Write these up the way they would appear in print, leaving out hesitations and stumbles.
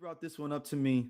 brought this one up to me.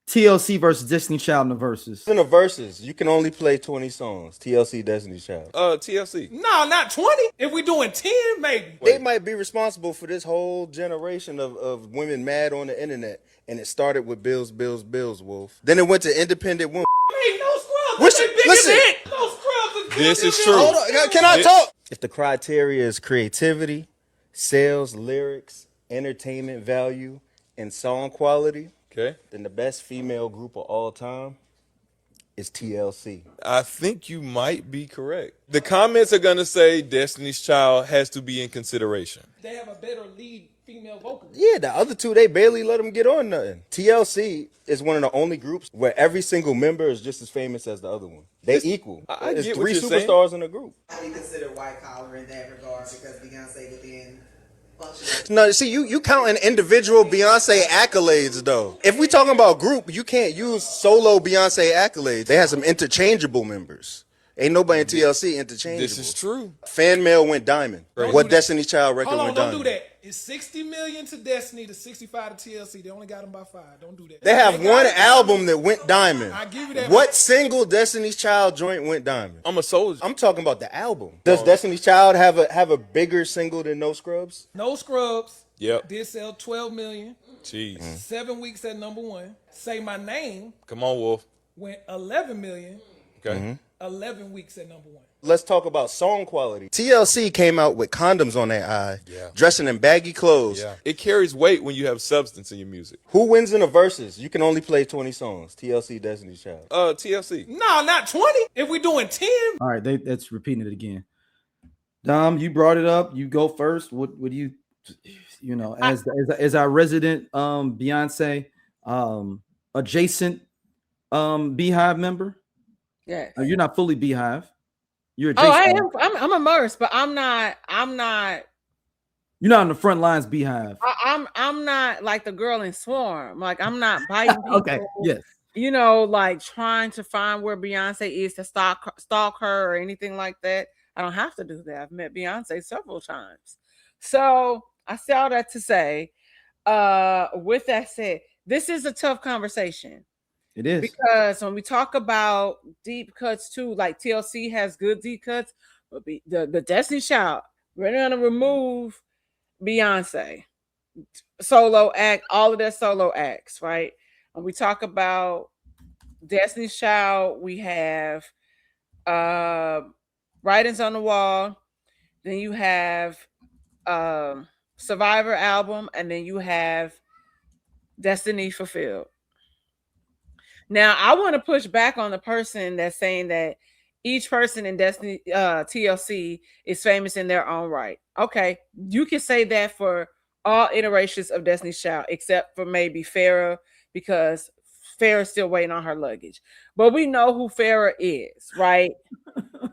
TLC versus Destiny Child in the verses. In the verses, you can only play 20 songs. TLC, Destiny Child. TLC. No, not 20. If we doing 10, maybe. They might be responsible for this whole generation of women mad on the internet. And it started with Bills, Wolf. Then it went to Independent Woman. Hey, no scrubs. Listen. No scrubs. This is true. Hold on, can I talk? If the criteria is creativity, sales, lyrics, entertainment value, and song quality, Okay. then the best female group of all time is TLC. I think you might be correct. The comments are going to say Destiny's Child has to be in consideration. They have a better lead female vocalist. Yeah, the other two, they barely let them get on nothing. TLC is one of the only groups where every single member is just as famous as the other one. They equal. I There's get what three you're superstars saying. in the group. How do you consider white collar in that regard? Because Beyonce within functional. No, see, you counting individual Beyonce accolades, though. If we talking about group, you can't use solo Beyonce accolades. They had some interchangeable members. Ain't nobody in TLC interchangeable. This is true. Fan mail went diamond. Don't What do that. Destiny's Child record Hold on, went don't diamond? do that. It's 60 million to Destiny to 65 to TLC. They only got them by 5. Don't do that. They have got one it. album that went diamond. I give you that. What single Destiny's Child joint went diamond? I'm a soldier. I'm talking about the album. Does Destiny's Child have a bigger single than No Scrubs? No Scrubs. Yep. Did sell 12 million. Jeez. 7 weeks at number 1. Say My Name Come on, Wolf. went 11 million. Okay. 11 weeks at number 1. Let's talk about song quality. TLC came out with condoms on their eye, Yeah. dressing in baggy clothes. Yeah. It carries weight when you have substance in your music. Who wins in the verses? You can only play 20 songs. TLC, Destiny's Child. TLC. No, not 20. If we doing 10. All right, that's repeating it again. Dom, you brought it up. You go first. What do you as our resident Beyonce adjacent Beehive member? Yes. You're not fully Beehive. You're Oh, adjacent. I am. I'm immersed, but I'm not. You're not on the front lines Beehive. I'm not like the girl in Swarm. Like I'm not biting people. Okay. Yes. You know, like trying to find where Beyonce is to stalk her or anything like that. I don't have to do that. I've met Beyonce several times. So I say all that to say, with that said, this is a tough conversation. It is. Because when we talk about deep cuts too, like TLC has good deep cuts, but the Destiny Child, we're gonna remove Beyonce solo act, all of their solo acts, right? When we talk about Destiny's Child, we have Writings on the Wall, then you have Survivor album, and then you have Destiny Fulfilled. Now, I want to push back on the person that's saying that each person in Destiny TLC is famous in their own right. Okay, you can say that for all iterations of Destiny's Child, except for maybe Farrah, because Farrah's still waiting on her luggage. But we know who Farrah is, right?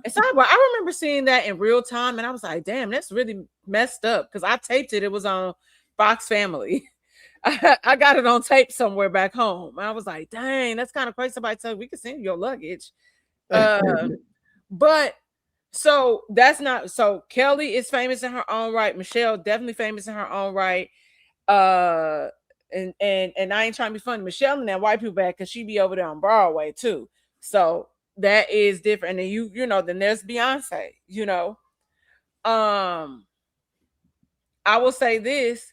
It's not, but I remember seeing that in real time, and I was like, damn, that's really messed up, because I taped it. It was on Fox Family. I got it on tape somewhere back home. I was like, dang, that's kind of crazy. Somebody tell we can send your luggage. But so that's not so Kelly is famous in her own right. Michelle definitely famous in her own right. And I ain't trying to be funny. Michelle and that white people back because she be over there on Broadway too. So that is different. And then you know, then there's Beyonce, you know. I will say this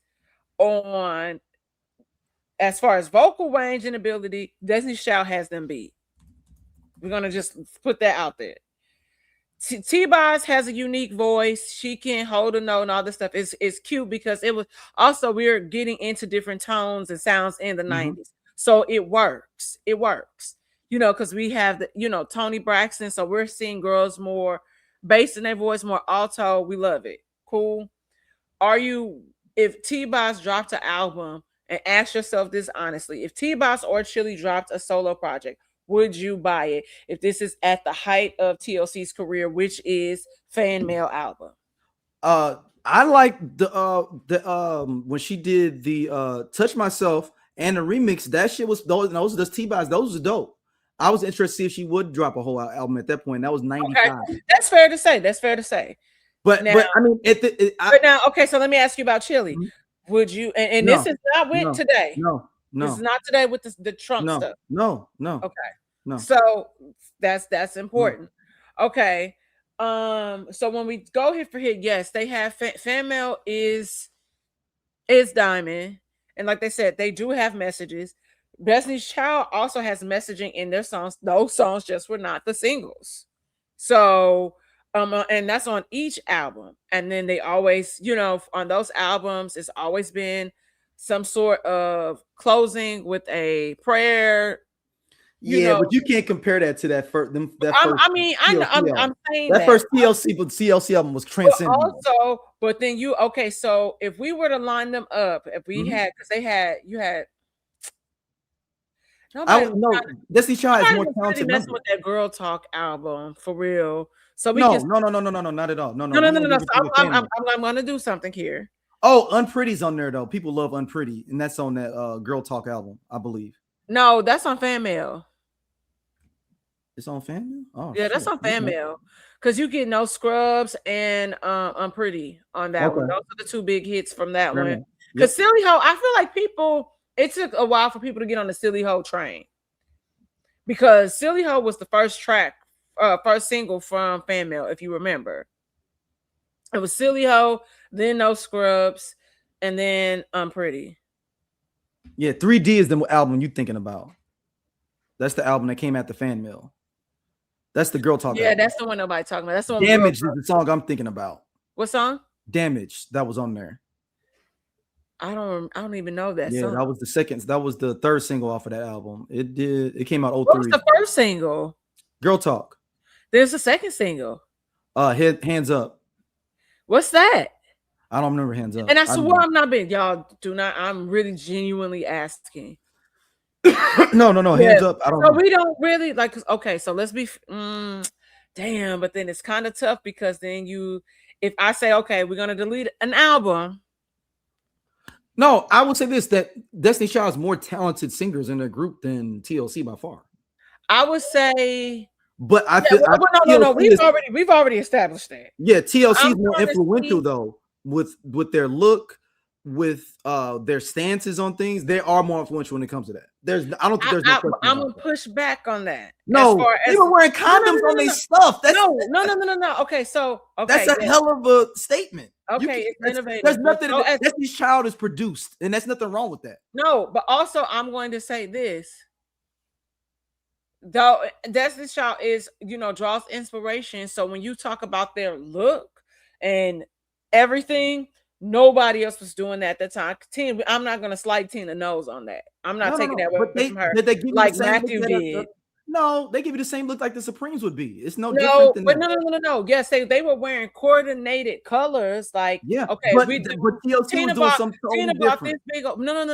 on as far as vocal range and ability, Destiny's Child has them beat. We're gonna just put that out there. T-Boz has a unique voice. She can hold a note and all this stuff. It's cute because it was also we're getting into different tones and sounds in the 90s. So it works. It works. You know, because we have the, you know, Toni Braxton. So we're seeing girls more bass in their voice, more alto. We love it. Cool. If T-Boz dropped an album, and ask yourself this honestly, if T-Boz or Chili dropped a solo project, would you buy it if this is at the height of TLC's career, which is fan mail album? I like the when she did the Touch Myself and the remix. That shit was those T-Boz, those are dope. I was interested to see if she would drop a whole album at that point. That was 95. Okay. That's fair to say. But I mean, now, okay. So let me ask you about Chili. Would you? And No, this is not with no, today. no, This is no, not today with the Trump no, stuff. no, no, Okay. no, So that's no. important. Okay. So when we go hit for hit, yes, they have fan mail is Diamond, and like they said, they do have messages. Destiny's Child also has messaging in their songs. Those songs just were not the singles. So and that's on each album. And then they always, on those albums, it's always been some sort of closing with a prayer. Yeah, but you can't compare that to that first. I mean, I know, TLC I'm album. saying That that. first TLC album was But transcendent. also, but then okay, so if we were to line them up, if we had, because you had I don't know. Destiny's Child is more really talented messing members. with that Girl Talk album for real. So we No, can no, not at all. No, no. we're gonna So give it to the fan mail. I'm gonna do something here. Oh, Unpretty's on there though. People love Unpretty, and that's on that Girl Talk album, I believe. No, that's on fan mail. It's on fan mail? Oh, Yeah, that's on fan mail. Because you get No Scrubs and Unpretty on that one. Those are the two big hits from that one. Because Silly Ho, I feel like it took a while for people to get on the Silly Ho train. Because Silly Ho was the first single from fan mail, if you remember. It was Silly Ho, then No Scrubs, and then Unpretty. Yeah, 3D is the album you're thinking about. That's the album that came at the fan mail. That's the Girl Talk album. That's the one nobody talking about. That's the one. Damaged is the song I'm thinking about. What song? Damaged. That was on there. I don't even know that song. That was the second. That was the third single off of that album. It came out 03. What was the first single? Girl Talk. There's a second single. Hands Up. What's that? I don't remember Hands Up. And I swear I'm not being, y'all do not. I'm really genuinely asking. No, Hands Up. I don't know. We don't really like. Okay, so let's be. Damn, but then it's kind of tough because then if I say, okay, we're gonna delete an album. No, I would say this: that Destiny's Child has more talented singers in their group than TLC by far. I would say. But I feel no. We've already established that. Yeah, TLC is more influential though with their look, with their stances on things. They are more influential when it comes to that. I don't think there's no question. I'm gonna push back on that. No, they were wearing condoms on their stuff. That's no. Okay, so that's a hell of a statement. Okay, it's innovative. There's nothing. Destiny's Child is produced, and that's nothing wrong with that. No, but also I'm going to say this. Though Destiny's Child is, draws inspiration. So when you talk about their look and everything, nobody else was doing that at the time. I'm not going to slight Tina Knowles on that. I'm not taking that away from her. Did they give like the same Matthew did. No, they give you the same look like the Supremes would be. It's no different than but that. No. Yes, they were wearing coordinated colors. Like, okay, but TLC Tina was doing something totally different.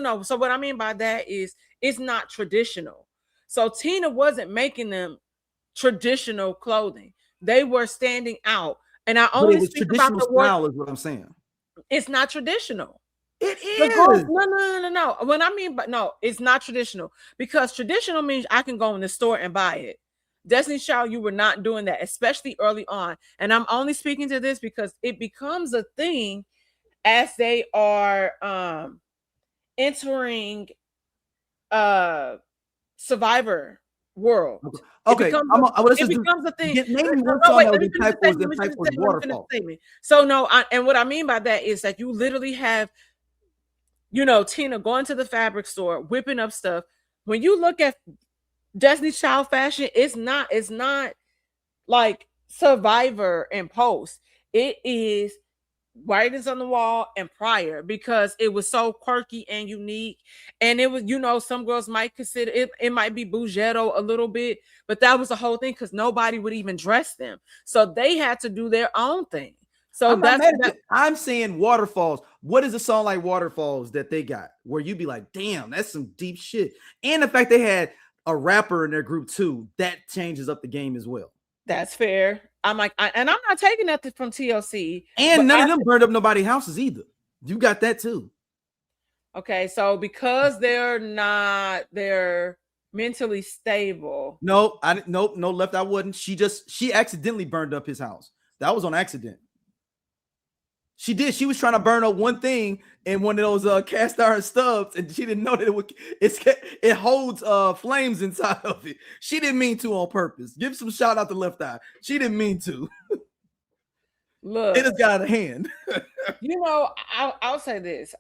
No. So what I mean by that is it's not traditional. So Tina wasn't making them traditional clothing. They were standing out. And I only speak about the style is what I'm saying. It's not traditional. It is. No. When I mean, but no, it's not traditional because traditional means I can go in the store and buy it. Destiny's Child, you were not doing that, especially early on. And I'm only speaking to this because it becomes a thing as they are entering Survivor world. Okay, it becomes a thing. Waterfalls. So no, and what I mean by that is that you literally have, Tina going to the fabric store, whipping up stuff. When you look at Destiny's Child fashion, it's not like Survivor and Post. It is writings on the wall and prior because it was so quirky and unique. And it was, some girls might consider it might be bougetto a little bit, but that was the whole thing because nobody would even dress them. So they had to do their own thing. So I'm saying Waterfalls. What is a song like Waterfalls that they got where you'd be like, damn, that's some deep shit. And the fact they had a rapper in their group too, that changes up the game as well. That's fair. I'm like, and I'm not taking nothing from TLC. And none of them burned up nobody's houses either. You got that too. Okay, so because they're mentally stable. No, left. I wouldn't. She accidentally burned up his house. That was on accident. She did. She was trying to burn up one thing in one of those cast iron stubs, and she didn't know that it holds flames inside of it. She didn't mean to on purpose. Give some shout out to Left Eye. She didn't mean to. Look, it just got out of hand. You know, I'll say this.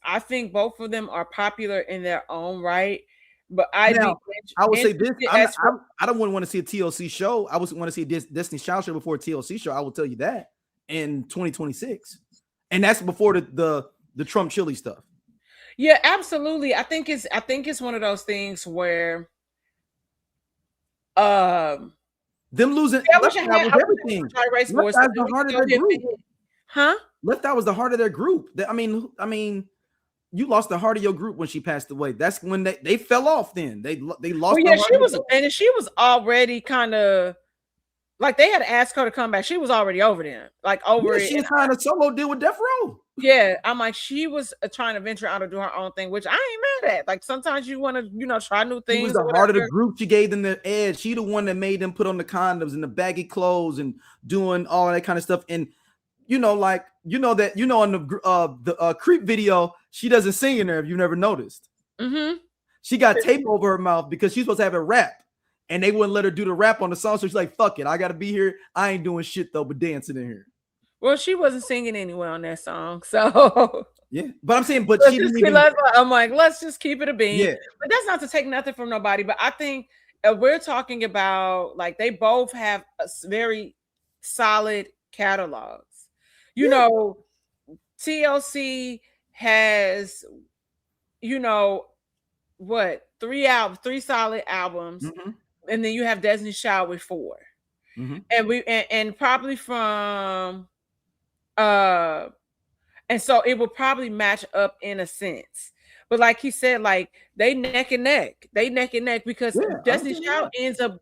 I think both of them are popular in their own right, but I would say this. I don't want to see a TLC show. I would want to see a Destiny's Child show before a TLC show. I will tell you that in 2026, and that's before the Trump chili stuff. Yeah, absolutely. I think it's one of those things where them losing Left Eye was everything. Left Eye was the heart of their group. Huh? Left Eye was the heart of their group. I mean, you lost the heart of your group when she passed away. That's when they fell off. Then they lost. Well, yeah, she was already kind of like they had to ask her to come back. She was already over them, like over it. She signed a solo deal with Death Row. Yeah, I'm like, she was trying to venture out and do her own thing, which I ain't mad at. Like sometimes you want to, try new things. She was the heart of the group. She gave them the edge. She the one that made them put on the condoms and the baggy clothes and doing all that kind of stuff. And in the Creep video, she doesn't sing in there. If you never noticed, she got tape over her mouth because she's supposed to have a rap, and they wouldn't let her do the rap on the song. So she's like, "Fuck it, I got to be here. I ain't doing shit though, but dancing in here." Well, she wasn't singing anyway on that song, so yeah. But I'm saying, but she didn't even. I'm like, let's just keep it a bean. Yeah. But that's not to take nothing from nobody. But I think we're talking about like they both have a very solid catalogs. You know, TLC has, what, 3 solid albums, and then you have Destiny's Child with 4, and probably from. And so it will probably match up in a sense, but like he said, like they neck and neck because Destiny's Child ends up,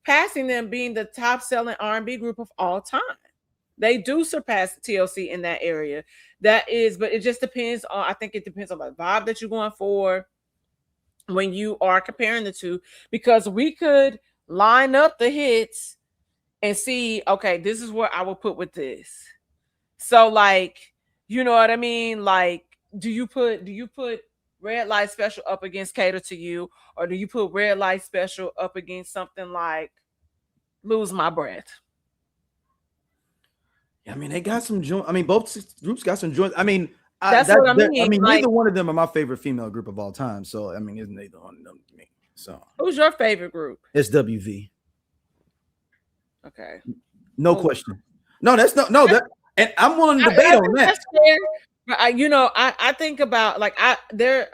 passing them being the top selling R&B group of all time. They do surpass TLC in that area. That is, but it just depends on. I think it depends on the vibe that you're going for when you are comparing the two, because we could line up the hits and see, okay, this is what I will put with this. So like, you know what I mean? Like, do you put Red Light Special up against Cater to You, or do you put Red Light Special up against something like Lose My Breath? I mean, they got some joints. I mean, both groups got some joints. I mean, that's what I mean. I mean, like, neither one of them are my favorite female group of all time. So, I mean, isn't neither one of them to me? So, who's your favorite group? SWV. Okay. No question. No, that's not. No, that. And I'm willing to debate on that. But I think about like they're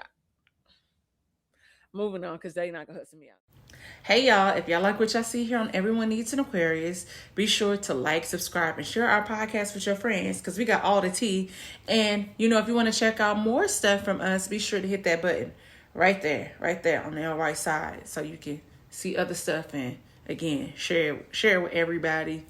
moving on because they're not gonna hustle me out. Hey y'all, if y'all like what y'all see here on Everyone Needs an Aquarius, be sure to like, subscribe, and share our podcast with your friends because we got all the tea. And if you want to check out more stuff from us, be sure to hit that button right there on the right side so you can see other stuff and again share with everybody.